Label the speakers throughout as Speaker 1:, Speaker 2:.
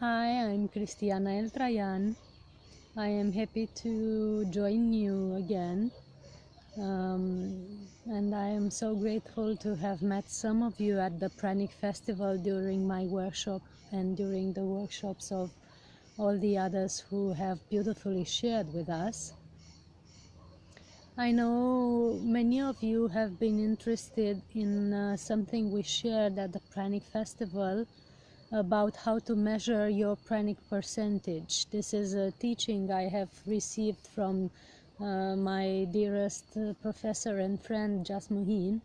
Speaker 1: Hi, I'm CRISTIANA ELTRAYAN. I am happy to join you again. And I am so grateful to have met some of you at the Pranic Festival during my workshop and during the workshops of all the others who have beautifully shared with us. I know many of you have been interested in something we shared at the Pranic Festival about how to measure your pranic percentage. This is a teaching I have received from my dearest professor and friend Jasmuheen.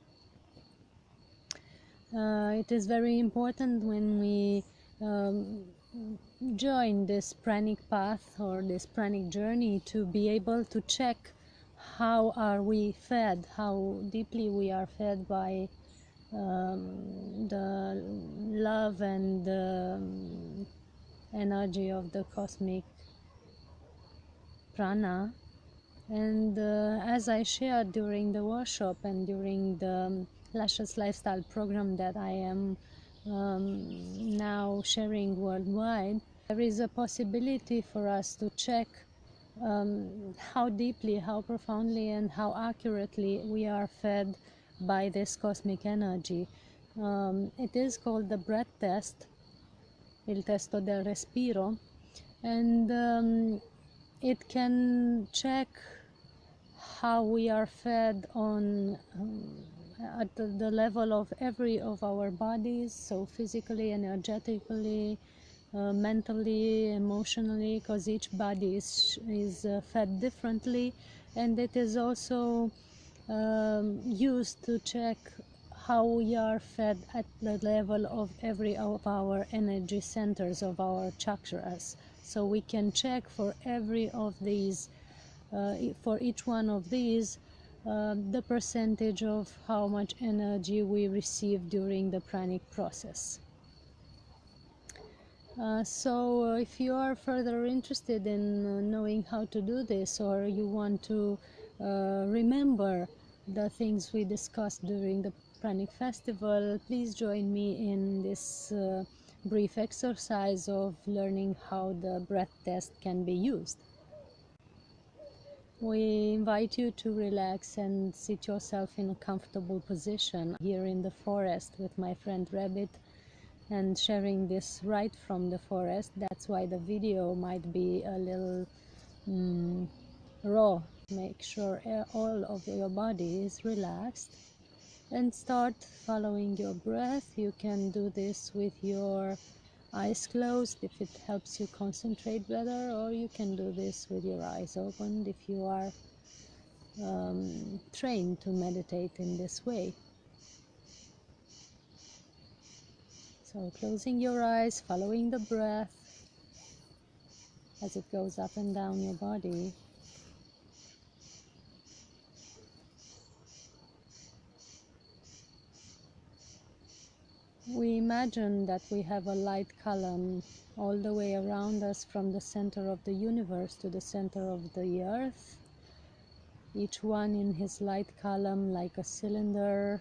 Speaker 1: It is very important when we join this pranic path or this pranic journey to be able to check how are we fed, how deeply we are fed by the love and the energy of the cosmic prana. And as I shared during the workshop and during the Luscious Lifestyle program that I am now sharing worldwide, there is a possibility for us to check how deeply, how profoundly and how accurately we are fed by this cosmic energy. It is called the breath test, il testo del respiro, and it can check how we are fed on at the level of every of our bodies, so physically, energetically, mentally, emotionally, because each body is fed differently, and it is also used to check how we are fed at the level of every of our energy centers of our chakras. So we can check for every of these, for each one of these, the percentage of how much energy we receive during the pranic process. So if you are further interested in knowing how to do this, or you want to remember the things we discussed during the Pranic Festival, please join me in this brief exercise of learning how the breath test can be used. We invite you to relax and sit yourself in a comfortable position here in the forest with my friend Rabbit, and sharing this right from the forest. That's why the video might be a little raw. Make sure all of your body is relaxed and start following your breath. You can do this with your eyes closed if it helps you concentrate better, or you can do this with your eyes opened if you are trained to meditate in this way. So closing your eyes, following the breath as it goes up and down your body. We imagine that we have a light column all the way around us, from the center of the universe to the center of the earth, each one in his light column like a cylinder.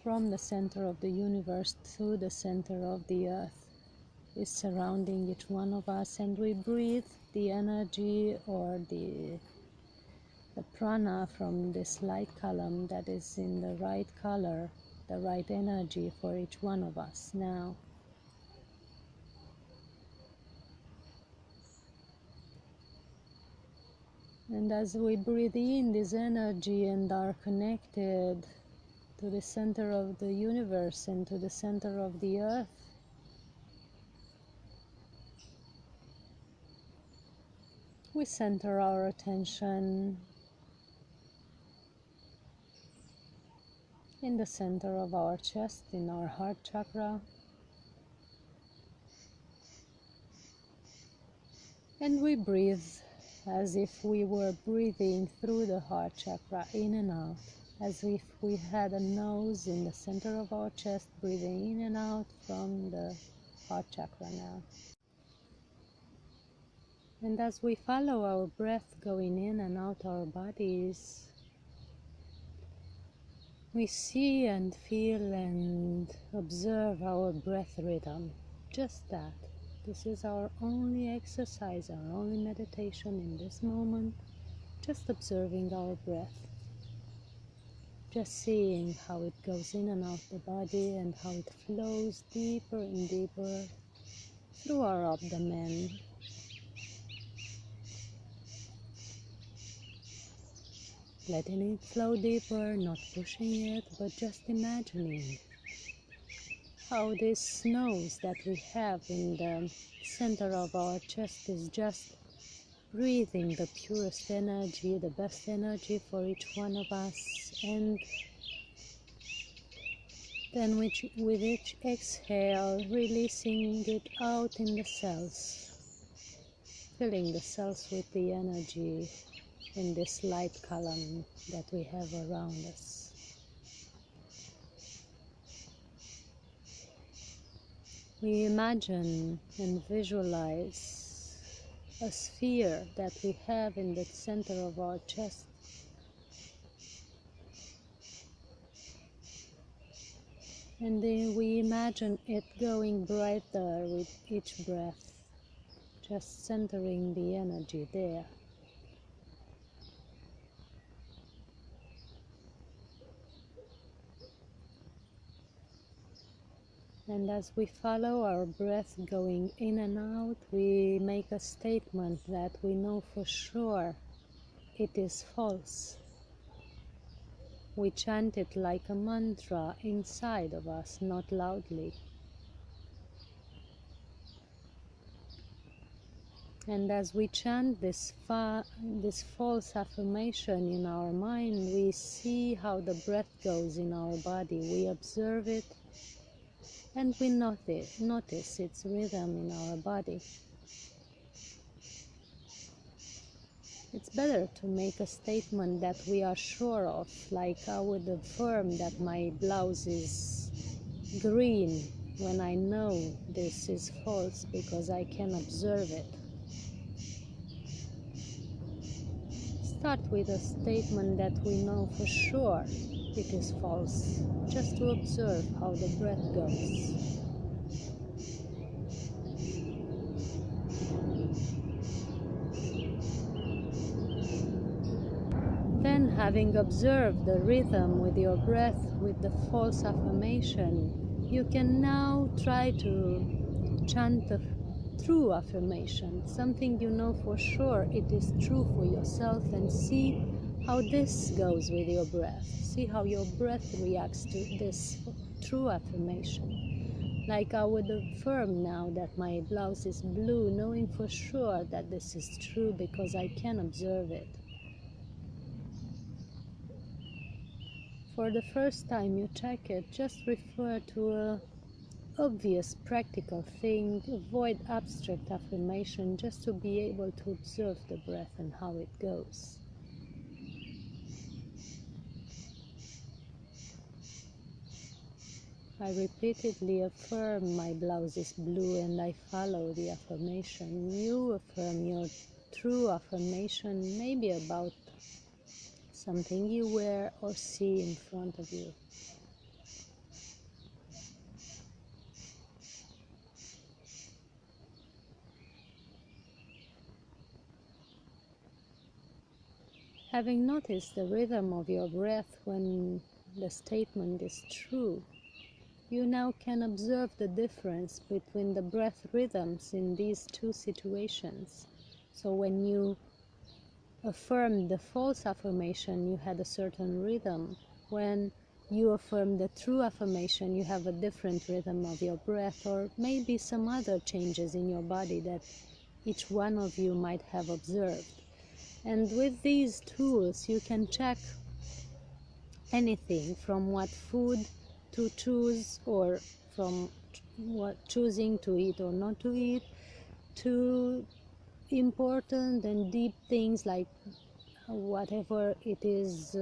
Speaker 1: From the center of the universe to the center of the earth is surrounding each one of us, and we breathe the energy or the prana from this light column that is in the right color, the right energy for each one of us now. And as we breathe in this energy and are connected to the center of the universe and to the center of the earth, we center our attention in the center of our chest, in our heart chakra, and we breathe as if we were breathing through the heart chakra, in and out, as if we had a nose in the center of our chest, breathing in and out from the heart chakra now. And as we follow our breath going in and out our bodies, we see and feel and observe our breath rhythm. Just that. This is our only exercise, our only meditation in this moment. Just observing our breath. Just seeing how it goes in and out the body and how it flows deeper and deeper through our abdomen. Letting it flow deeper, not pushing it, but just imagining how this nose that we have in the center of our chest is just breathing the purest energy, the best energy for each one of us, and then with each exhale, releasing it out in the cells, filling the cells with the energy in this light column that we have around us. We imagine and visualize a sphere that we have in the center of our chest. And then we imagine it going brighter with each breath, just centering the energy there. And as we follow our breath going in and out, we make a statement that we know for sure it is false. We chant it like a mantra inside of us, not loudly. And as we chant this false affirmation in our mind, we see how the breath goes in our body. We observe it and we notice its rhythm in our body. It's better to make a statement that we are sure of, like I would affirm that my blouse is green when I know this is false because I can observe it. Start with a statement that we know for sure it is false, just to observe how the breath goes. Then, having observed the rhythm with your breath with the false affirmation, you can now try to chant the true affirmation, something you know for sure it is true for yourself, and see how this goes with your breath. See how your breath reacts to this true affirmation. Like I would affirm now that my blouse is blue, knowing for sure that this is true because I can observe it. For the first time you check it, just refer to a obvious practical thing, avoid abstract affirmation, just to be able to observe the breath and how it goes. I repeatedly affirm my blouse is blue and I follow the affirmation. You affirm your true affirmation, maybe about something you wear or see in front of you. Having noticed the rhythm of your breath when the statement is true, you now can observe the difference between the breath rhythms in these two situations. So when you affirmed the false affirmation, you had a certain rhythm. When you affirm the true affirmation, you have a different rhythm of your breath, or maybe some other changes in your body that each one of you might have observed. And with these tools, you can check anything from what food to choose, or from what choosing to eat or not to eat, to important and deep things like whatever it is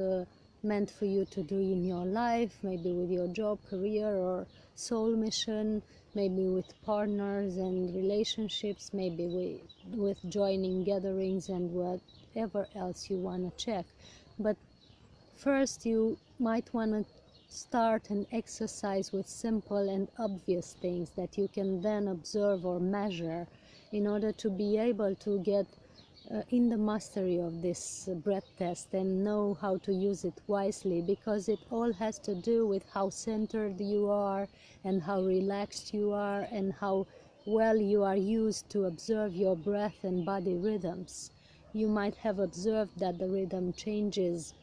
Speaker 1: meant for you to do in your life, maybe with your job, career, or soul mission, maybe with partners and relationships, maybe with joining gatherings and whatever else you want to check. But first you might want to start an exercise with simple and obvious things that you can then observe or measure in order to be able to get in the mastery of this breath test and know how to use it wisely, because it all has to do with how centered you are and how relaxed you are and how well you are used to observe your breath and body rhythms. You might have observed that the rhythm changes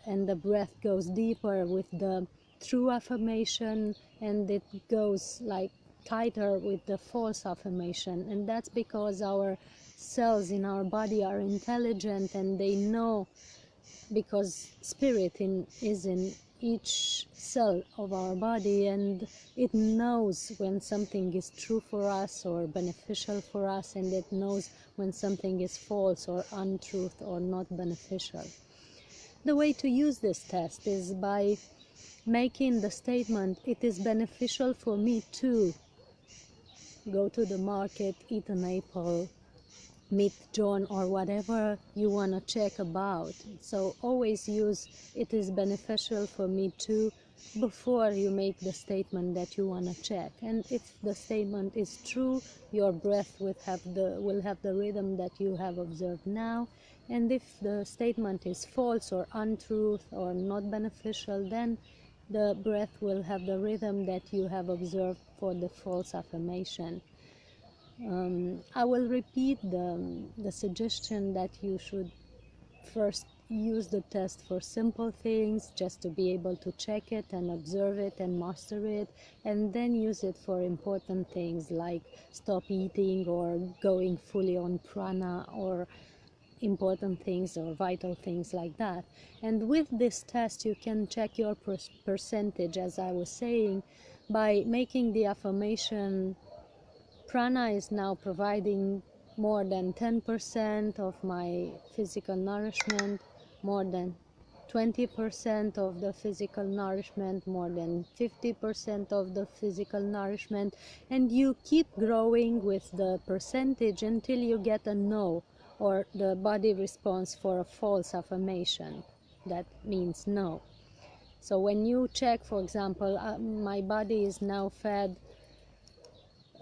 Speaker 1: and the breath goes deeper with the true affirmation, and it goes like tighter with the false affirmation. And that's because our cells in our body are intelligent and they know, because spirit is in each cell of our body, and it knows when something is true for us or beneficial for us, and it knows when something is false or untruth or not beneficial. The way to use this test is by making the statement, it is beneficial for me to go to the market, eat an apple, meet John, or whatever you want to check about. So always use it is beneficial for me to before you make the statement that you want to check. And if the statement is true, your breath will have the rhythm that you have observed now. And if the statement is false or untruth or not beneficial, then the breath will have the rhythm that you have observed for the false affirmation. I will repeat the suggestion that you should first use the test for simple things, just to be able to check it and observe it and master it, and then use it for important things like stop eating or going fully on prana or important things or vital things like that. And with this test you can check your percentage, as I was saying, by making the affirmation, prana is now providing more than 10% of my physical nourishment, more than 20% of the physical nourishment, more than 50% of the physical nourishment, and you keep growing with the percentage until you get a no, or the body response for a false affirmation. That means no. So when you check, for example, my body is now fed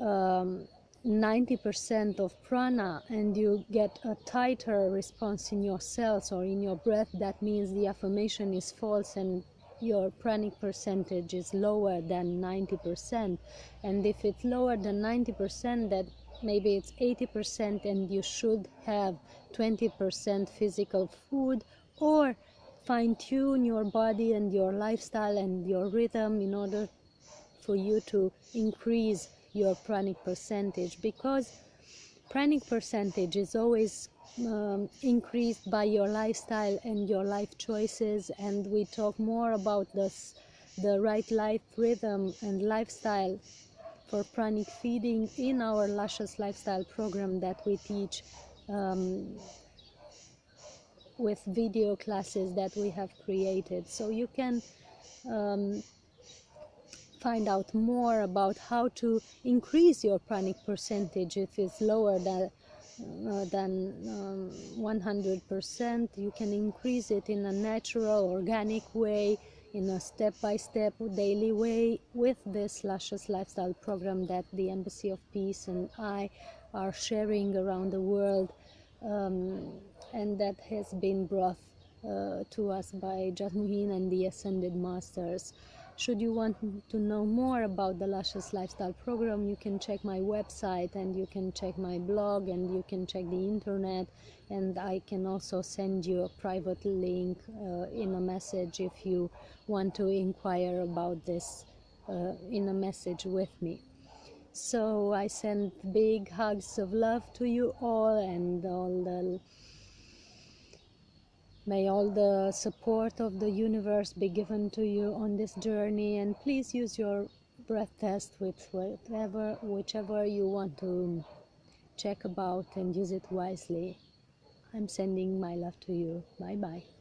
Speaker 1: 90% of prana, and you get a tighter response in your cells or in your breath, that means the affirmation is false and your pranic percentage is lower than 90%. And if it's lower than 90%, that maybe it's 80%, and you should have 20% physical food, or fine-tune your body and your lifestyle and your rhythm in order for you to increase your pranic percentage, because pranic percentage is always increased by your lifestyle and your life choices. And we talk more about this, the right life rhythm and lifestyle for pranic feeding, in our luscious lifestyle program that we teach with video classes that we have created. So you can find out more about how to increase your pranic percentage. If it's lower than 100%, you can increase it in a natural, organic way, in a step-by-step daily way, with this luscious lifestyle program that the Embassy of Peace and I are sharing around the world, and that has been brought to us by Jasmuheen and the Ascended Masters. Should you want to know more about the Luscious Lifestyle program, you can check my website, and you can check my blog, and you can check the internet, and I can also send you a private link in a message if you want to inquire about this in a message with me. So I send big hugs of love to you all, and may all the support of the universe be given to you on this journey. And please use your breath test with whichever you want to check about, and use it wisely. I'm sending my love to you. Bye bye.